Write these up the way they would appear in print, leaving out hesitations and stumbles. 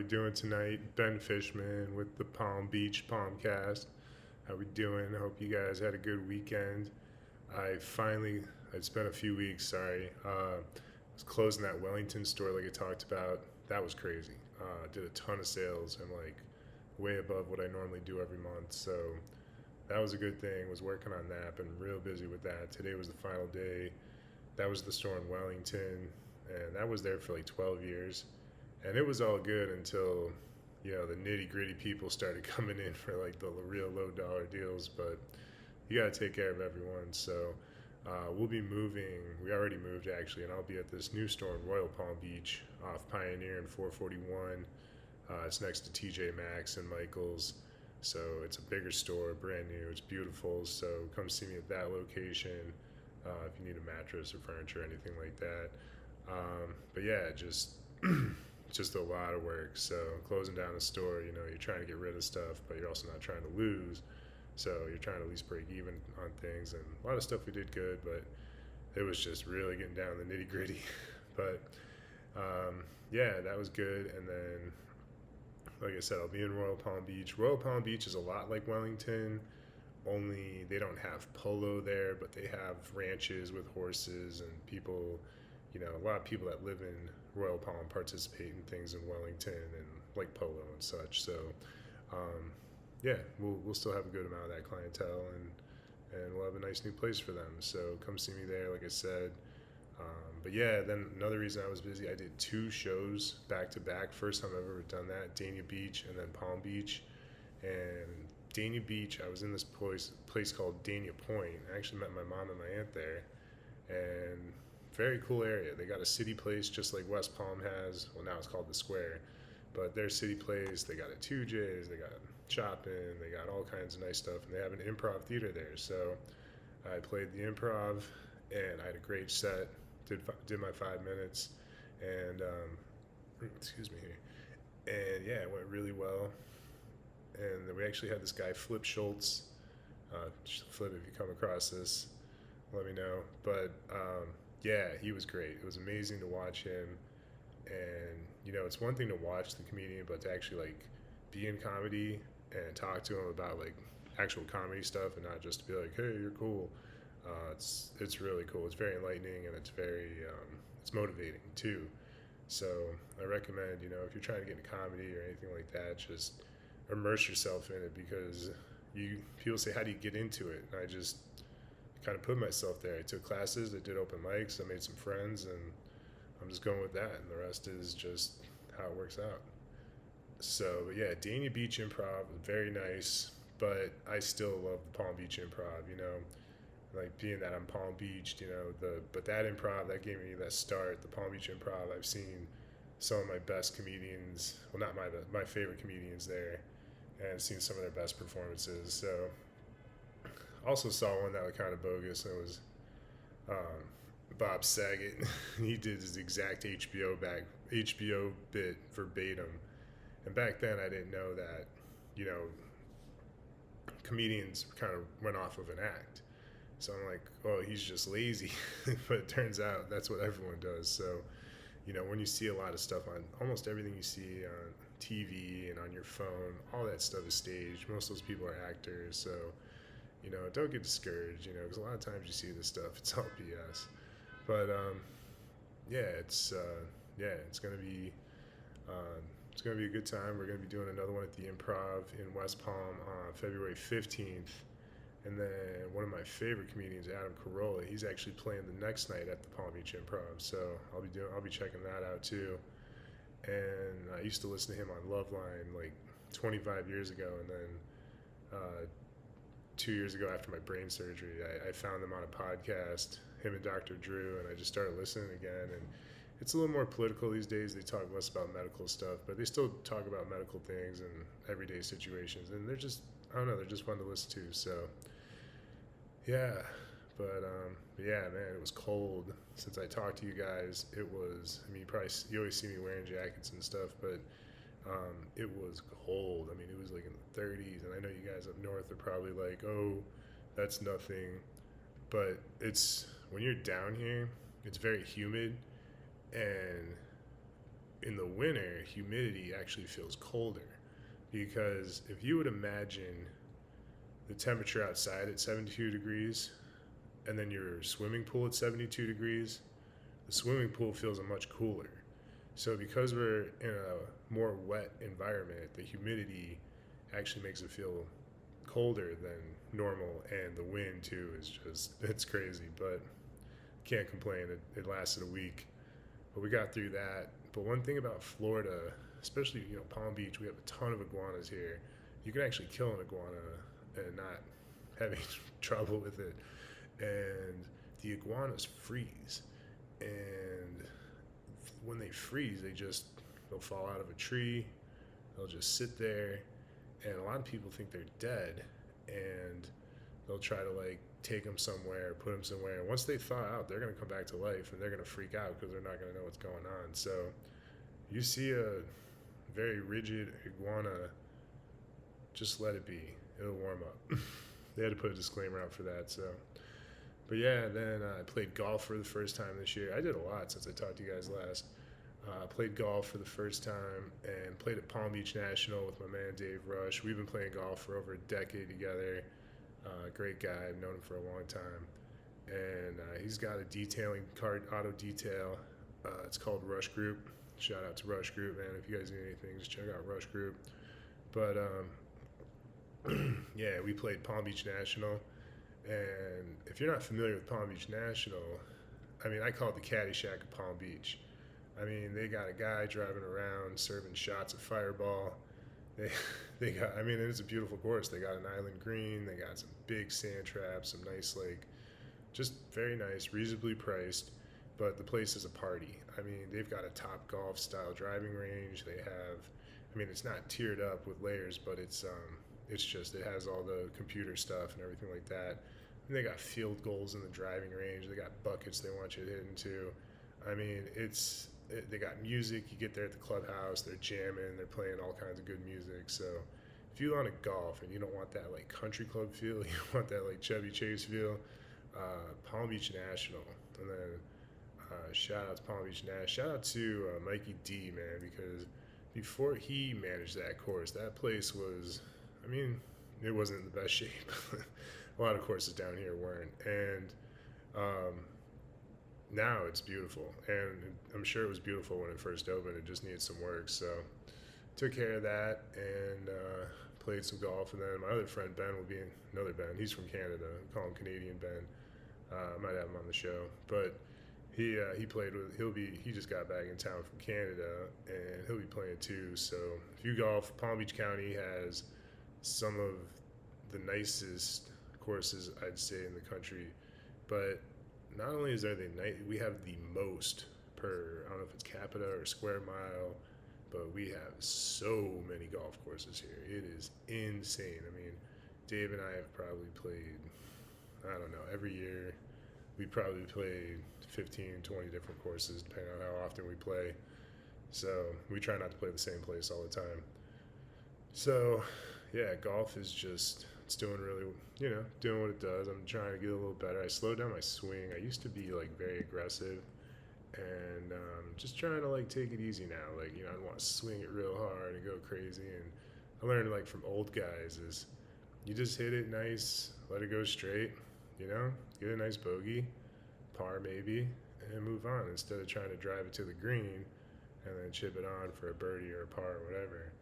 we doing tonight? Ben Fishman with the Palm Beach Palmcast. How we doing? Hope you guys had a good weekend. It's been a few weeks, sorry. I was closing that Wellington store like I talked about. That was crazy. Did a ton of sales and like way above what I normally do every month. So that was a good thing. Was working on that. Been real busy with that. Today was the final day. That was the store in Wellington, and that was there for like 12 years. And it was all good until, the nitty gritty people started coming in for like the real low dollar deals. But you got to take care of everyone. So we'll be moving. We already moved actually, and I'll be at this new store in Royal Palm Beach off Pioneer and 441. It's next to TJ Maxx and Michael's. So it's a bigger store, brand new. It's beautiful. So come see me at that location if you need a mattress or furniture or anything like that. But yeah, just a lot of work. So closing down a store, you're trying to get rid of stuff, but you're also not trying to lose. So you're trying to at least break even on things. And a lot of stuff we did good, but it was just really getting down to the nitty gritty. But yeah, that was good. And then, like I said, I'll be in Royal Palm Beach. Royal Palm Beach is a lot like Wellington, only they don't have polo there, but they have ranches with horses and people, a lot of people that live in Royal Palm participate in things in Wellington and like polo and such. So, yeah, we'll still have a good amount of that clientele and we'll have a nice new place for them. So come see me there, like I said. But yeah, then another reason I was busy, I did 2 shows back to back. First time I've ever done that, Dania Beach and then Palm Beach. And Dania Beach, I was in this place called Dania Point. I actually met my mom and my aunt there. And very cool area. They got a city place just like West Palm has. Well, now it's called the Square. But their city place, they got a 2J's, they got shopping, they got all kinds of nice stuff. And they have an improv theater there. So I played the improv and I had a great set. Did my 5 minutes, and excuse me here, and yeah, it went really well. And then we actually had this guy Flip Schultz. Flip, if you come across this, let me know. But yeah, he was great. It was amazing to watch him. And it's one thing to watch the comedian, but to actually like be in comedy and talk to him about like actual comedy stuff, and not just to be like, hey, you're cool. It's really cool. It's very enlightening and it's motivating too. So I recommend, if you're trying to get into comedy or anything like that, just immerse yourself in it, because people say, how do you get into it? And I just kind of put myself there. I took classes, I did open mics, I made some friends, and I'm just going with that. And the rest is just how it works out. So but yeah, Dania Beach Improv was very nice, but I still love the Palm Beach Improv, like being that I'm Palm Beach, but that improv that gave me that start. The Palm Beach Improv, I've seen some of my best comedians, well, not my favorite comedians there, and seen some of their best performances. So also saw one that was kind of bogus. And it was Bob Saget. He did his exact HBO bit verbatim, and back then I didn't know that comedians kind of went off of an act. So I'm like, oh, he's just lazy. But it turns out that's what everyone does. So, when you see a lot of stuff on almost everything you see on TV and on your phone, all that stuff is staged. Most of those people are actors. So, don't get discouraged, because a lot of times you see this stuff, it's all BS. But, yeah, it's going to be, it's going to be a good time. We're going to be doing another one at the Improv in West Palm on February 15th. And then one of my favorite comedians, Adam Carolla, he's actually playing the next night at the Palm Beach Improv. So I'll be checking that out too. And I used to listen to him on Loveline like 25 years ago, and then 2 years ago after my brain surgery, I found him on a podcast, him and Dr. Drew, and I just started listening again. And it's a little more political these days. They talk less about medical stuff, but they still talk about medical things and everyday situations. And they're just fun to listen to. So yeah, but yeah, man, it was cold. Since I talked to you guys, it was, you always see me wearing jackets and stuff, but it was cold. It was like in the 30s, and I know you guys up north are probably like, oh, that's nothing. But when you're down here, it's very humid, and in the winter, humidity actually feels colder, because if you would imagine the temperature outside at 72 degrees and then your swimming pool at 72 degrees, the swimming pool feels much cooler. So because we're in a more wet environment, the humidity actually makes it feel colder than normal, and the wind too is just, it's crazy, but can't complain. It lasted a week, but we got through that. But one thing about Florida, especially Palm Beach, we have a ton of iguanas here. You can actually kill an iguana and not have any trouble with it. And the iguanas freeze, and when they freeze, they'll fall out of a tree. They'll just sit there, and a lot of people think they're dead, and they'll try to take them somewhere, put them somewhere. And once they thaw out, they're going to come back to life, and they're going to freak out because they're not going to know what's going on. So you see a very rigid iguana, just let it be. It'll warm up. They had to put a disclaimer out for that. So, but yeah, then I played golf for the first time this year. I did a lot since I talked to you guys last. Played golf for the first time and played at Palm Beach National with my man Dave Rush. We've been playing golf for over a decade together. Great guy. I've known him for a long time. And he's got a detailing card, auto detail. It's called Rush Group. Shout out to Rush Group, man. If you guys need anything, just check out Rush Group. But yeah, we played Palm Beach National. And if you're not familiar with Palm Beach National, I mean, I call it the Caddy Shack of Palm Beach. I mean, they got a guy driving around serving shots of Fireball. They got, I mean, it's a beautiful course. They got an island green. They got some big sand traps, some nice, just very nice, reasonably priced. But the place is a party. I mean, they've got a top golf style driving range. They have, I mean, it's not tiered up with layers, but it's just, it has all the computer stuff and everything like that. And they got field goals in the driving range. They got buckets they want you to hit into. I mean, they got music. You get there at the clubhouse, they're jamming, they're playing all kinds of good music. So if you want to golf and you don't want that country club feel, you want that Chevy Chase feel, Palm Beach National. And then shout out to Palm Beach National. Shout out to Mikey D, man, because before he managed that course, that place was, I mean, it wasn't in the best shape. A lot of courses down here weren't. And now it's beautiful, and I'm sure it was beautiful when it first opened. It just needed some work, so took care of that and played some golf. And then my other friend Ben will be another Ben. He's from Canada. We call him Canadian Ben. I might have him on the show, but he played with. He just got back in town from Canada, and he'll be playing too. So if you golf, Palm Beach County has some of the nicest courses I'd say in the country, but not only is there we have the most per, I don't know if it's capita or square mile, but we have so many golf courses here. It is insane. I mean, Dave and I have probably played, I don't know, every year we probably played 15, 20 different courses depending on how often we play. So we try not to play the same place all the time. So yeah, golf is just, it's doing really, doing what it does. I'm trying to get a little better. I slowed down my swing. I used to be very aggressive, and just trying to take it easy now. I don't want to swing it real hard and go crazy. And I learned from old guys is you just hit it nice, let it go straight, get a nice bogey, par maybe, and move on instead of trying to drive it to the green and then chip it on for a birdie or a par or whatever.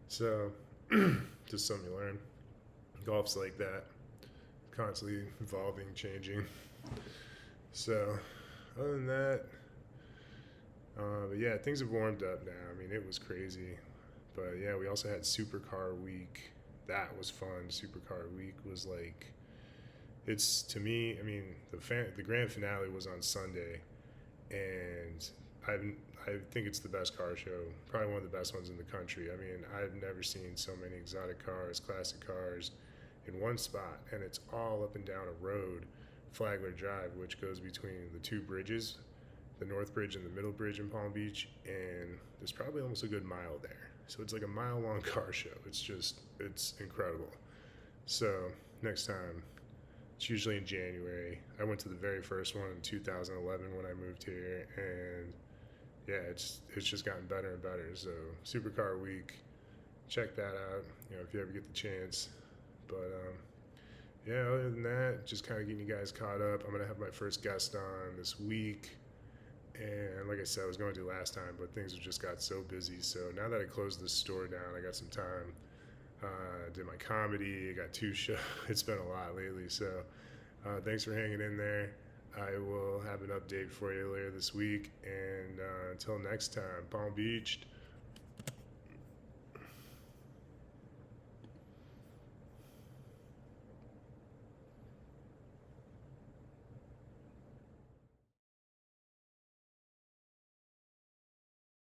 So just something you learn. Golf's like that, constantly evolving, changing. So other than that, but yeah, things have warmed up now. I mean, it was crazy, but yeah, we also had Supercar Week. That was fun. Supercar Week was it's, to me, I mean, the grand finale was on Sunday, and I think it's the best car show, probably one of the best ones in the country. I mean, I've never seen so many exotic cars, classic cars in one spot, and it's all up and down a road, Flagler Drive, which goes between the two bridges, the North Bridge and the Middle Bridge in Palm Beach, and there's probably almost a good mile there. So it's a mile-long car show. It's incredible. So next time, it's usually in January. I went to the very first one in 2011 when I moved here, and yeah, it's just gotten better and better. So Supercar Week, check that out. If you ever get the chance. But yeah, other than that, just kind of getting you guys caught up. I'm gonna have my first guest on this week, and like I said, I was going to do last time, but things have just got so busy. So now that I closed the store down, I got some time. Did my comedy. I got 2 shows. It's been a lot lately. So thanks for hanging in there. I will have an update for you later this week. And until next time, Palm Beach.